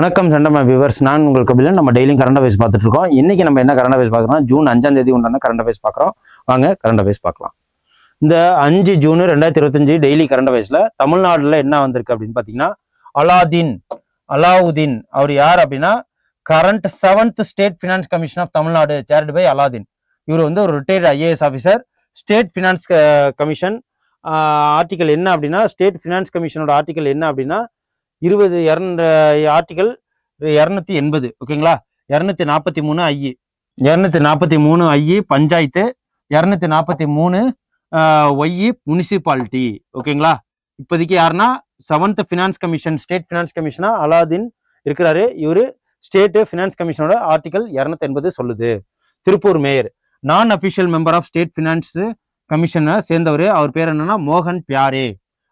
வணக்கம் சண்டமா வியூவர்ஸ், நான் உங்கள் கபிலன். நம்ம டெய்லியும் கரண்ட் அஃபேர்ஸ் பார்த்துட்டு இருக்கோம். இன்னைக்கு நம்ம என்ன கரண்ட் அஃபேர்ஸ் பார்க்குறோம்? ஜூன் 5ஆம் தேதி உண்டான கரண்ட் அஃபேர்ஸ் பார்க்குறோம். வாங்க கரண்ட் அஃபேர்ஸ் பார்க்கலாம். இந்த 5 ஜூன் 2025 டெய்லி கரண்ட் அஃபேர்ஸில் தமிழ்நாட்டில் என்ன வந்திருக்கு அப்படின்னு பார்த்தீங்கன்னா, அலாவுதீன் அவர் யார் அப்படின்னா, current 7th state finance commission of Tamil Nadu chaired by Alauddin. இவர் வந்து ஒரு retired IAS officer. State finance commission article என்ன அப்படின்னா, ஸ்டேட் ஃபினான்ஸ் கமிஷனோட ஆர்டிக்கல் என்ன அப்படின்னா, 200 ஆர்டிகல் 280. ஓகேங்களா? 243 I 243 I panchayat, 243 Y municipality. ஓகேங்களா? இப்போதைக்கு யாருன்னா 7th finance commission, state finance கமிஷனா அலாதீன் இருக்கிறாரு. இவரு ஸ்டேட் ஃபினான்ஸ் கமிஷனோட ஆர்டிகல் 280 சொல்லுது. திருப்பூர் மேயர், நான் official member of state finance கமிஷனை சேர்ந்தவர். அவர் பேர் என்னன்னா மோகன் பியாரே.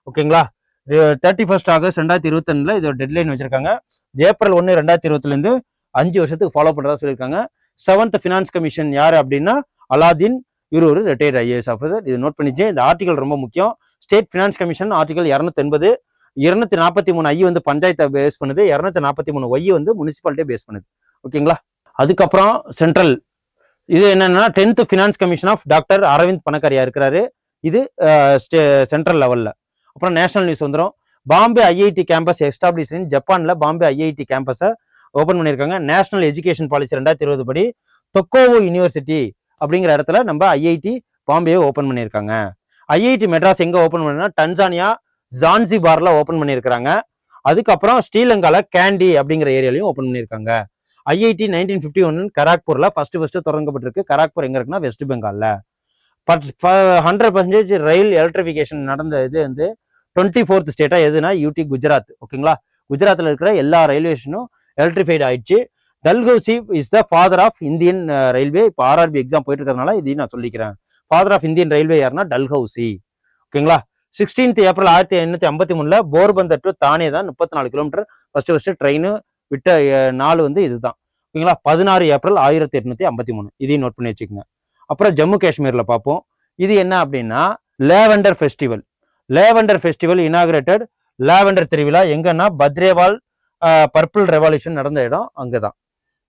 ஓகேங்களா? 31 ஆகஸ்ட் 2022 இதோட டெட்லைன் வச்சிருக்காங்க. ஏப்ரல் 1 2020 5 வருஷத்துக்கு ஃபாலோ பண்றதா சொல்லியிருக்காங்க. 7th ஃபினான்ஸ் கமிஷன் யாரு அப்படின்னா அலாதீன். இவர் ஒரு ரிட்டையர்ட் ஐஏஎஸ் ஆஃபீஸர். இது நோட் பண்ணிச்சு. இந்த ஆர்டிகல் ரொம்ப முக்கியம். State finance commission article 280. 243 ஐ வந்து பஞ்சாயத்தை பேஸ் பண்ணுது, 243 ஒய் வந்து முனிசிபாலிட்டியை பேஸ் பண்ணுது. ஓகேங்களா? அதுக்கப்புறம் சென்ட்ரல் இது என்னன்னா 10th finance commission of doctor Arvind Panagariya இருக்கிறாரு. இது சென்ட்ரல் லெவல்ல. அப்புறம் நேஷனல் நியூஸ் வந்துடும். Bombay IIT campus establish in ஜப்பான்ல பாம்பே ஐஐடி கேம்பஸை ஓப்பன் பண்ணியிருக்காங்க. நேஷனல் எஜுகேஷன் பாலிசி 2020 படி தொக்கோவோ யூனிவர்சிட்டி அப்படிங்கிற இடத்துல நம்ம ஐஐடி பாம்பேயை ஓப்பன் பண்ணியிருக்காங்க. ஐஐடி மெட்ராஸ் எங்க ஓப்பன் பண்ணா, டன்சானியா ஜான்சிபார்ல ஓப்பன் பண்ணியிருக்காங்க. அதுக்கப்புறம் ஸ்ரீலங்கால கேண்டி அப்படிங்கிற ஏரியாலையும் ஓப்பன் பண்ணியிருக்காங்க. ஐஐடி 1951 கராக்பூர்ல ஃபர்ஸ்ட் தொடங்கப்பட்டிருக்கு. கராக்பூர் எங்க இருக்குன்னா வெஸ்ட் பெங்கால்ல. 100% ரயில் எலக்ட்ரிஃபிகேஷன் நடந்த இது வந்து 24th ஸ்டேட்டா எதுனா யூடி குஜராத். ஓகேங்களா? குஜராத்ல இருக்கிற எல்லா ரயில்வே ஸ்டேஷனும் எலக்ட்ரிஃபைட் ஆயிடுச்சு. Dalhousie is the father of Indian railway. இப்போ ஆர்ஆர்பி எக்ஸாம் போயிட்டு இருக்கிறதுனால இதையும் நான் சொல்லிக்கிறேன். ஃபாதர் ஆஃப் இந்தியன் ரயில்வே யாருன்னா டல்ஹௌசி. ஓகேங்களா? 16th ஏப்ரல் 1853 போர்பந்தர் டு தானே தான் 34 கிலோமீட்டர் ஃபர்ஸ்ட் ட்ரெயின் விட்ட நாள் வந்து இதுதான். ஓகேங்களா? 16 ஏப்ரல் 1853. இதையும் நோட் பண்ணி வச்சுக்கோங்க. அப்புறம் ஜம்மு காஷ்மீர்ல பார்ப்போம். இது என்ன அப்படின்னா லேவெண்டர் ஃபெஸ்டிவல் இனாகிரேட்டட். லேவெண்டர் திருவிழா எங்கன்னா பத்ரேவால் பர்பிள் ரெவல்யூஷன் நடந்த இடம் அங்கதான்.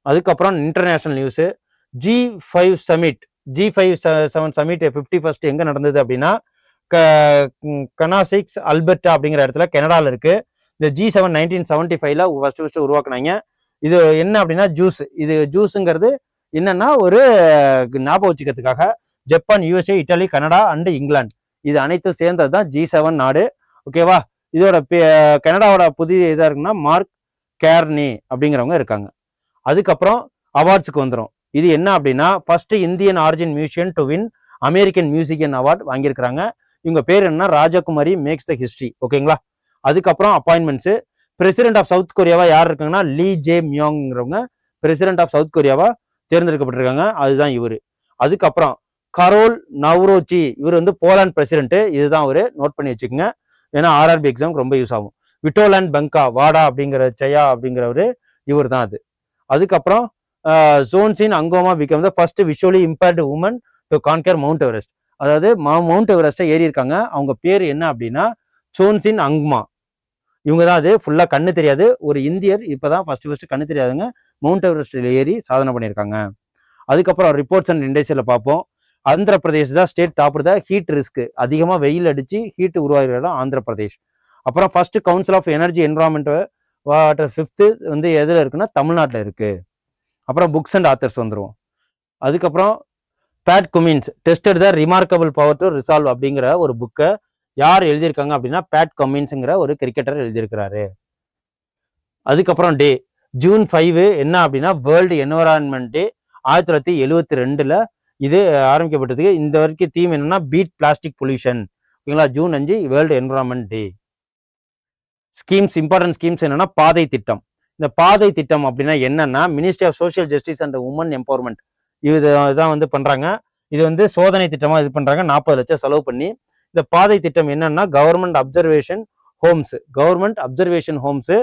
அதுக்கப்புறம் international news, G5 submit 7 submit 51st எங்க நடந்தது அப்படின்னா கனாசிக்ஸ் அல்பர்டா அப்படிங்கிற இடத்துல கனடால இருக்கு. இந்த G7 1975ல ஃபர்ஸ்ட் உருவாக்குனாங்க. இது என்ன அப்படின்னா ஜூஸ். இது ஜூஸுங்கிறது என்னன்னா ஒரு ஞாபகம் வச்சுக்கிறதுக்காக Japan, USA, Italy, Canada and England இது அனைத்தும் சேர்ந்தது தான் G7 நாடு. ஓகேவா? இதோட கனடாவோட புதிய இதா இருக்குன்னா மார்க் கேர்னி அப்படிங்கிறவங்க இருக்காங்க. அதுக்கப்புறம் அவார்ட்ஸுக்கு வந்துடும். இது என்ன அப்படின்னா first Indian origin musician to win American music award வாங்கியிருக்கிறாங்க. இவங்க பேர் என்ன, ராஜகுமாரி மேக்ஸ் த ஹிஸ்டரி. ஓகேங்களா? அதுக்கப்புறம் அப்பாயின்மெண்ட்ஸ், பிரசிடென்ட் ஆஃப் சவுத் கொரியாவா யார் இருக்காங்கன்னா லீ ஜே மியோங்கிறவங்க பிரசிடென்ட் ஆஃப் சவுத் கொரியாவா தேர்ந்தெடுக்கப்பட்டிருக்காங்க. அதுதான் இவரு. அதுக்கப்புறம் கரோல் நவ்ரோச்சி, இவர் வந்து போலாந்து பிரசிடென்ட். இதுதான் அவரு. நோட் பண்ணி வச்சுக்கோங்க, ஏன்னா ஆர்ஆர்பி எக்ஸாமுக்கு ரொம்ப யூஸ் ஆகும். விட்டோலாண்ட் பங்கா வாடா அப்படிங்கிற சயா அப்படிங்கிறவரு இவர் தான் அது. அதுக்கப்புறம் Chhonzin Angmo become the first visually impaired woman to conquer Mount Everest. அதாவது மவுண்ட் எவரெஸ்ட்டை ஏறி இருக்காங்க. அவங்க பேர் என்ன அப்படின்னா சோன்சின் அங்மா. இவங்க தான் அது. ஃபுல்லா கண்ணு தெரியாது ஒரு இந்தியர். இப்பதான் ஃபர்ஸ்ட் கண்ணு தெரியாதுங்க மவுண்ட் எவரெஸ்ட்ல ஏறி சாதனை பண்ணியிருக்காங்க. அதுக்கப்புறம் ரிப்போர்ட்ஸ் அண்ட் இண்டஸ்ட்ரியில பார்ப்போம். ஆந்திர பிரதேஷ் தான் ஸ்டேட் டாப் தான் ஹீட் ரிஸ்க். அதிகமா வெயில் அடிச்சு ஹீட் உருவாகிற இடம் ஆந்திர பிரதேஷ். அப்புறம் first council of energy environment water 5th வந்து எதுல இருக்குன்னா தமிழ்நாட்டில் இருக்கு. அப்புறம் புக்ஸ் அண்ட் ஆத்தர்ஸ் வந்துடும். அதுக்கப்புறம் bad Cummins tested the remarkable power to resolve அப்படிங்கிற ஒரு புக்கை யார் எழுதியிருக்காங்க அப்படின்னா பேட் கமின்ஸுங்கிற ஒரு கிரிக்கெட்டர் எழுதியிருக்கிறாரு. அதுக்கப்புறம் டே ஜூன் 5 என்ன அப்படின்னா வேர்ல்டு என்வரான்மெண்ட் டே. 1972 இது ஆரம்பிக்கப்பட்டது. இந்த வரைக்கும் தீம் என்னன்னா பீட் பிளாஸ்டிக் பொல்யூஷன். ஓகேங்களா? June 5 world environment day. Schemes, important schemes என்னன்னா பாதை திட்டம். இந்த பாதை திட்டம் அப்படின்னா என்னன்னா ministry of social justice and women empowerment இதுதான் வந்து பண்றாங்க. இது வந்து சோதனை திட்டமா இது பண்றாங்க. 40 லட்சம் செலவு பண்ணி. இந்த பாதை திட்டம் என்னன்னா கவர்மெண்ட் அப்சர்வேஷன் ஹோம்ஸ்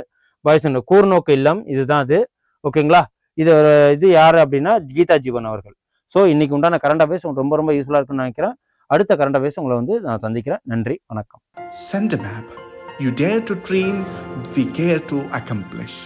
பாய்ஸ் கூர்நோக்கு இல்லம். இதுதான் அது. ஓகேங்களா? இது யாரு அப்படின்னா கீதா ஜீவன் அவர்கள். ஸோ இன்னைக்கு உண்டான கரண்ட் அஃபேர்ஸ் ரொம்ப யூஸ்ஃபுல்லா இருக்குன்னு நினைக்கிறேன். அடுத்த கரண்ட் அஃபேர்ஸ் உங்களை வந்து நான் சந்திக்கிறேன். நன்றி, வணக்கம். Send a map. You dare to dream, we care to accomplish.